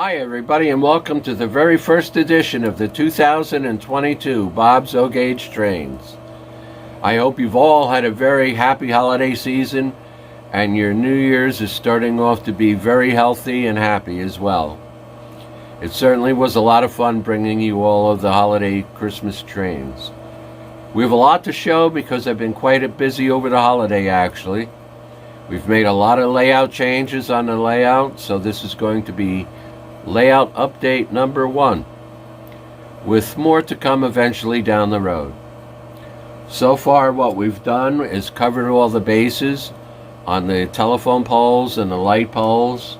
Hi everybody, and welcome to the very first edition of the 2022 Bob's O-Gauge Trains. I hope you've all had a very happy holiday season and your New Year's is starting off to be very healthy and happy as well. It certainly was a lot of fun bringing you all of the holiday Christmas trains. We have a lot to show because I've been quite busy over the holiday actually. We've made a lot of layout changes on the layout, so this is going to be layout update number 1, with more to come eventually down the road. So far what we've done is covered all the bases on the telephone poles and the light poles.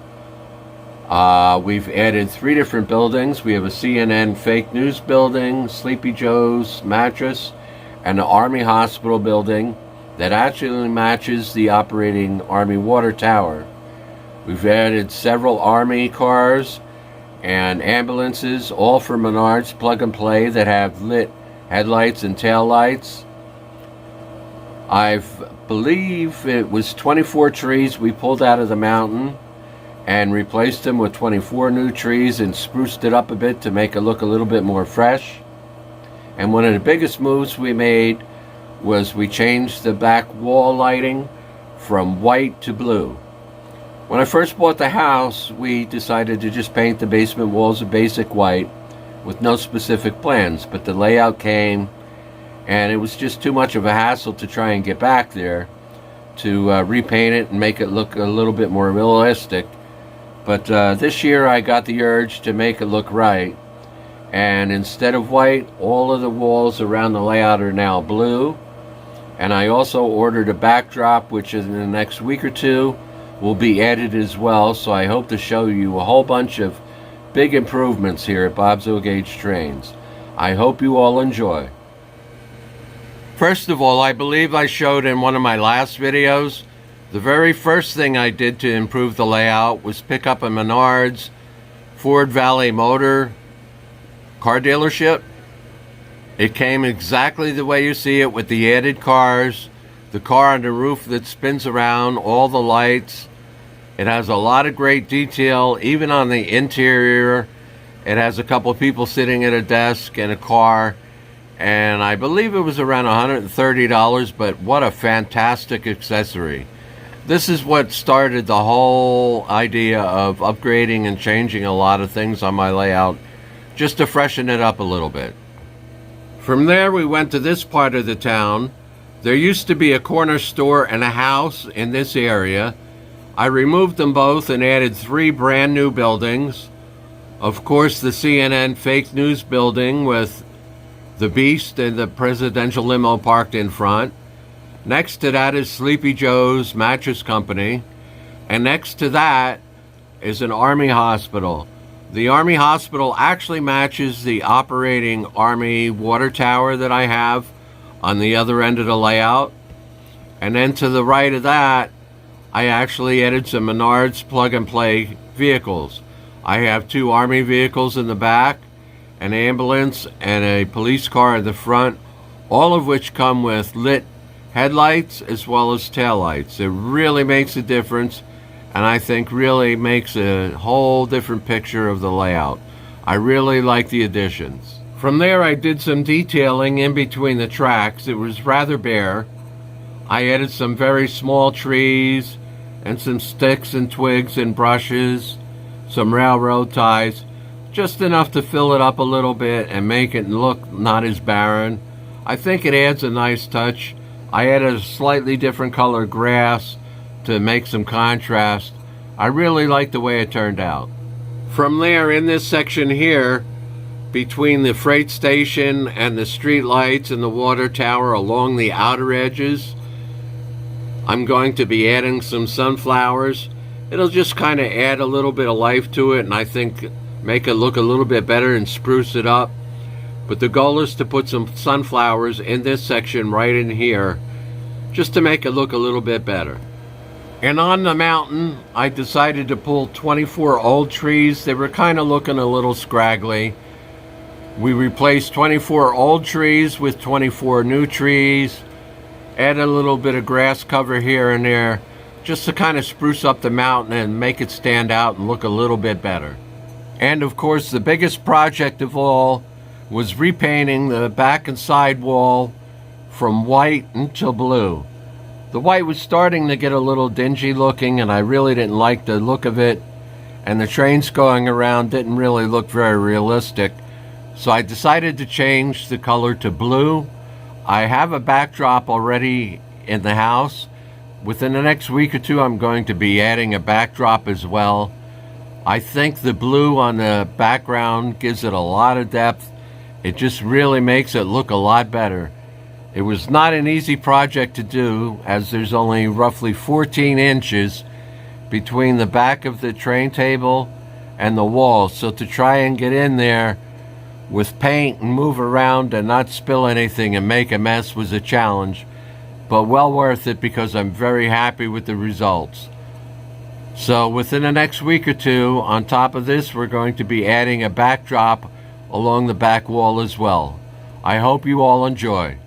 We've added 3 different buildings. We have a CNN fake news building, Sleepy Joe's mattress, and the Army Hospital building that actually matches the operating Army water tower. We've added several Army cars and ambulances, all for Menards plug and play, that have lit headlights and tail lights. I believe it was 24 trees we pulled out of the mountain and replaced them with 24 new trees and spruced it up a bit to make it look a little bit more fresh. And one of the biggest moves we made was we changed the back wall lighting from white to blue. When I first bought the house, we decided to just paint the basement walls a basic white with no specific plans, but the layout came and it was just too much of a hassle to try and get back there to repaint it and make it look a little bit more realistic. But this year I got the urge to make it look right, and instead of white, all of the walls around the layout are now blue. And I also ordered a backdrop, which in the next week or two will be added as well, so I hope to show you a whole bunch of big improvements here at Bob's O-Gauge Trains. I hope you all enjoy. First of all, I believe I showed in one of my last videos, the very first thing I did to improve the layout was pick up a Menards Ford Valley Motor car dealership. It came exactly the way you see it, with the added cars, the car on the roof that spins around, all the lights. It has a lot of great detail, even on the interior. It has a couple people sitting at a desk and a car, and I believe it was around $130, but what a fantastic accessory. This is what started the whole idea of upgrading and changing a lot of things on my layout, just to freshen it up a little bit. From there we went to this part of the town. There used to be a corner store and a house in this area. I removed them both and added 3 brand new buildings. Of course, the CNN fake news building with the Beast and the presidential limo parked in front. Next to that is Sleepy Joe's Mattress Company. And next to that is an Army hospital. The Army hospital actually matches the operating Army water tower that I have on the other end of the layout. And then to the right of that, I actually added some Menards plug and play vehicles. I have 2 Army vehicles in the back, an ambulance, and a police car in the front, all of which come with lit headlights as well as taillights. It really makes a difference, and I think really makes a whole different picture of the layout. I really like the additions. From there I did some detailing in between the tracks. It was rather bare. I added some very small trees and some sticks and twigs and brushes, some railroad ties, just enough to fill it up a little bit and make it look not as barren. I think it adds a nice touch. I added a slightly different color grass to make some contrast. I really like the way it turned out. From there, in this section here, between the freight station and the street lights and the water tower along the outer edges, I'm going to be adding some sunflowers. It'll just kind of add a little bit of life to it, and I think make it look a little bit better and spruce it up. But the goal is to put some sunflowers in this section right in here, just to make it look a little bit better. And on the mountain, I decided to pull 24 old trees. They were kind of looking a little scraggly. We replaced 24 old trees with 24 new trees. Add a little bit of grass cover here and there, just to kind of spruce up the mountain and make it stand out and look a little bit better. And of course, the biggest project of all was repainting the back and side wall from white until blue. The white was starting to get a little dingy looking, and I really didn't like the look of it, and the trains going around didn't really look very realistic. So I decided to change the color to blue. I have a backdrop already in the house. Within the next week or two, I'm going to be adding a backdrop as well. I think the blue on the background gives it a lot of depth. It just really makes it look a lot better. It was not an easy project to do, as there's only roughly 14 inches between the back of the train table and the wall. So to try and get in there with paint and move around and not spill anything and make a mess was a challenge, but well worth it because I'm very happy with the results. So within the next week or two, on top of this, we're going to be adding a backdrop along the back wall as well. I hope you all enjoy.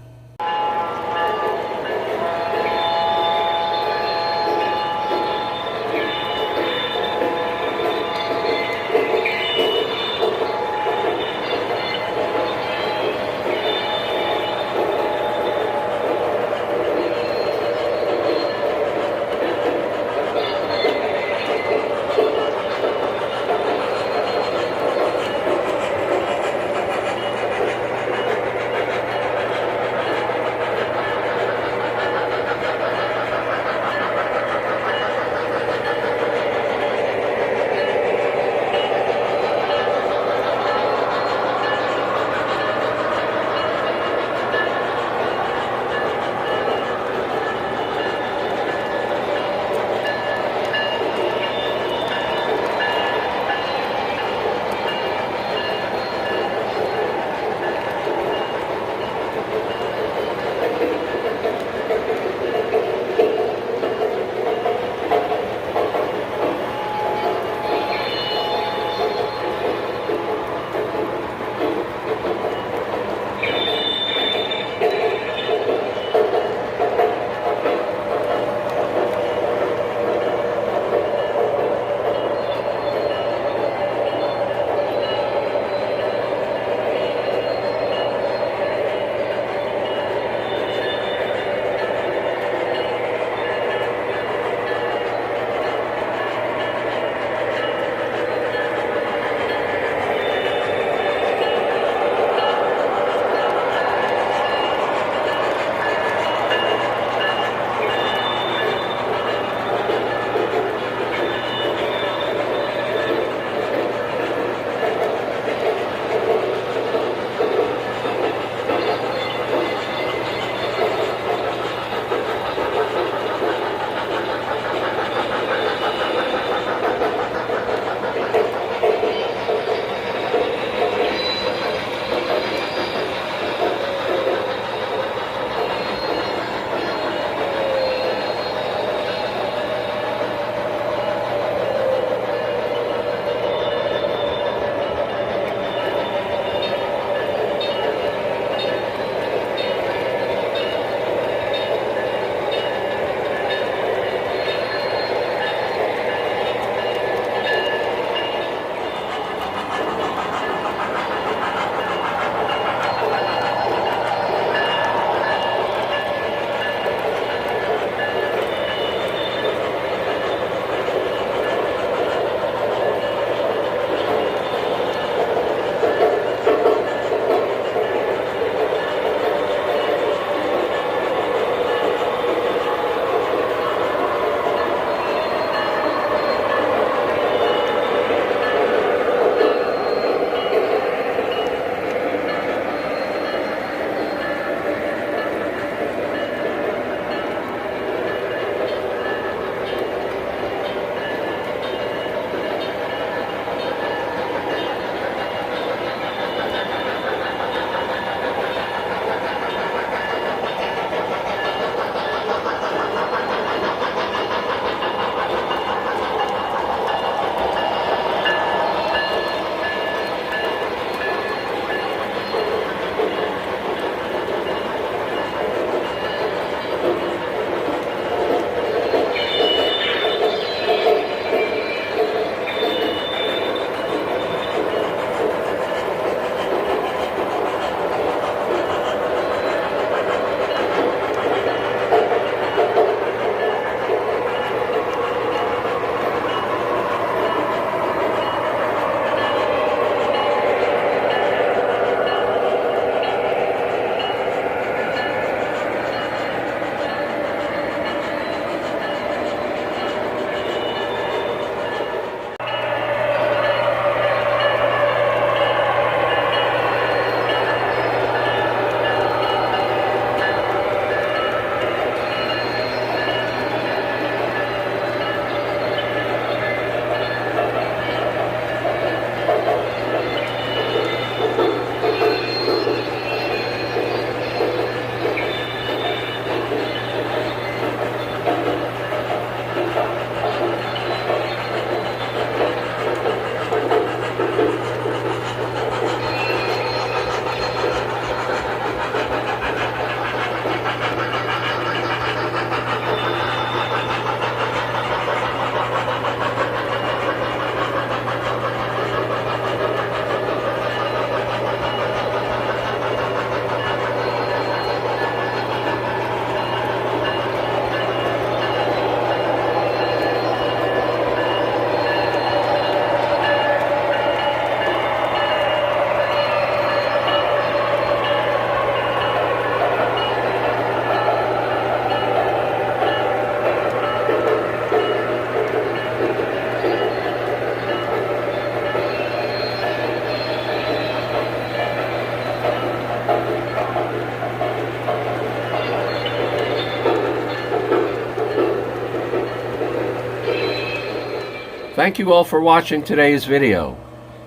Thank you all for watching today's video.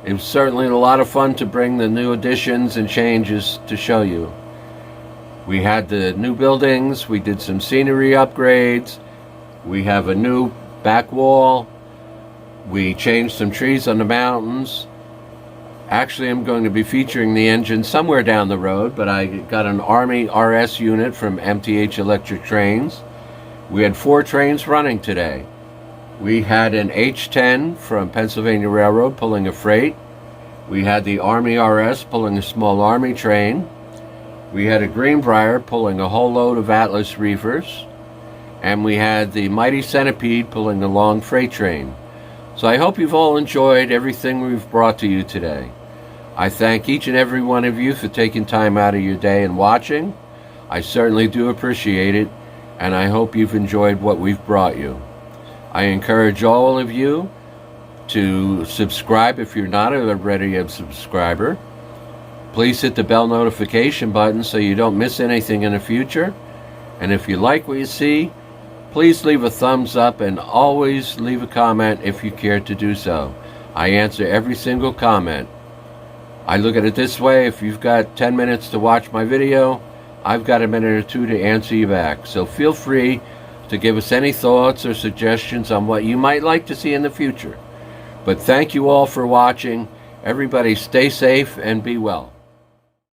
It was certainly a lot of fun to bring the new additions and changes to show you. We had the new buildings, we did some scenery upgrades, we have a new back wall, we changed some trees on the mountains. Actually, I'm going to be featuring the engine somewhere down the road, but I got an Army RS unit from MTH Electric Trains. We had 4 trains running today. We had an H10 from Pennsylvania Railroad pulling a freight. We had the Army RS pulling a small Army train. We had a Greenbrier pulling a whole load of Atlas reefers. And we had the Mighty Centipede pulling a long freight train. So I hope you've all enjoyed everything we've brought to you today. I thank each and every one of you for taking time out of your day and watching. I certainly do appreciate it, and I hope you've enjoyed what we've brought you. I encourage all of you to subscribe if you're not already a subscriber. Please hit the bell notification button so you don't miss anything in the future. And if you like what you see, please leave a thumbs up and always leave a comment if you care to do so. I answer every single comment. I look at it this way: if you've got 10 minutes to watch my video, I've got a minute or 2 to answer you back. So feel free to give us any thoughts or suggestions on what you might like to see in the future. But thank you all for watching. Everybody stay safe and be well.